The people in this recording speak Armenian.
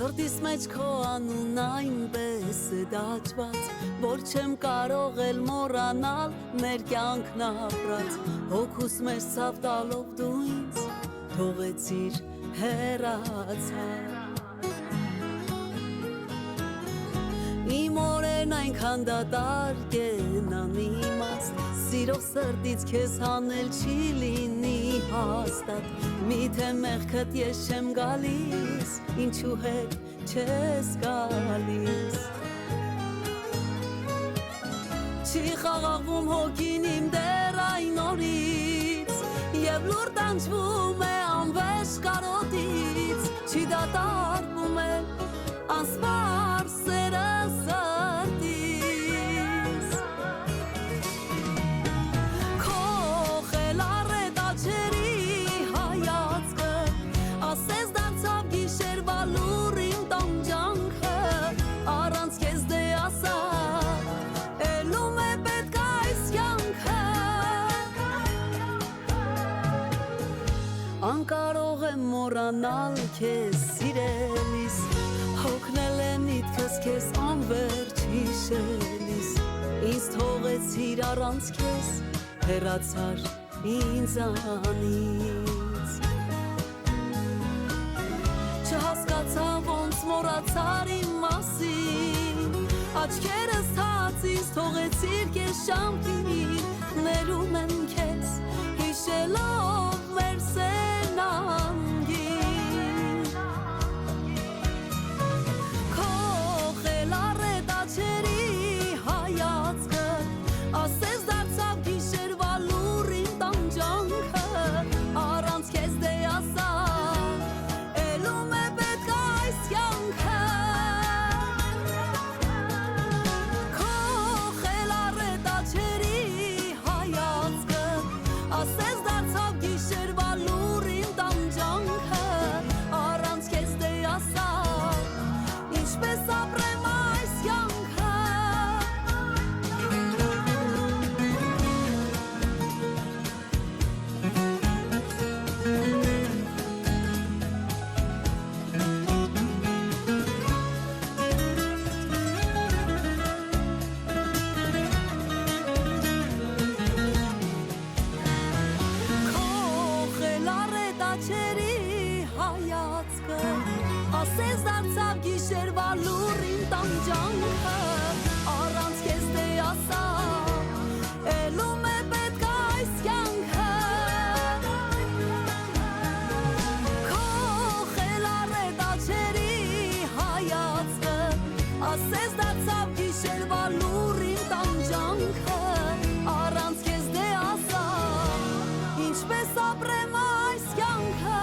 Սրտիս մեջ քո անունն այնպես է դաջված, որ չեմ կարող էլ մոռանալ մեր կյանքն ապրած, հոգուս մեջ ցավ տալով դու ինձ թողեցիր հեռացար։ Իմ օրերն այնքան դատարկ են անիմաստ, սիրող սրտից քեզ հանել չի լինի հաստատ, միթե մեղքդ ես չեմ գալիս, ինչու հետ չես գալիս։ Չի խաղաղվում հոգին իմ դեռ այն օրից, և լուր տանջվում է անվերջ կարոտից, չի դատարկվում է անսպար սերը սրտից։ Քո խելառետ աչերի հայացքը ասես դարձավ գիշերվա լուր իմ տանջանքը, առանց քեզ դե ասա էլում է պետք այս կյանքը։ Անկարող եմ մոռանալ քեզ սիրելիս, հոգնել է միտքս քեզ անվերջ հիշելիս, ինձ թողեցիր առանց քեզ, հեռացար ինձանից։ Չհասկացա ոնց մոռացար իմ մասին, աչքերս թաց ինձ թողեցիր քեզ շամքին, ներում եմ քեզ հիշելով մեր սենանգին։ Քո խելառետ աչերի հայացքը ասես դարձավ գիշերվա լուր իմ տանջանքը, առանց քեզ դե ասա էլում է պետք այս կյանքը։ Քո խելառետ աչերի հայացքը ասես դարձավ գիշերվա լուր իմ տանջանքը, առանց քեզ դե ասա ինչպես ապրեմ այս կյանքը։ Աչերի հայացքը ասես դարձավ գիշերվա լուր իմ տանջանքը, առանց քեզ դե ասա էլում է պետք այս կյանքը։ Քո խելառետ աչերի հայացքը ասես դարձավ գիշերվա լուր իմ տանջանքը, առանց քեզ դե ասա ինչպես ապրեմ այս կյանքը։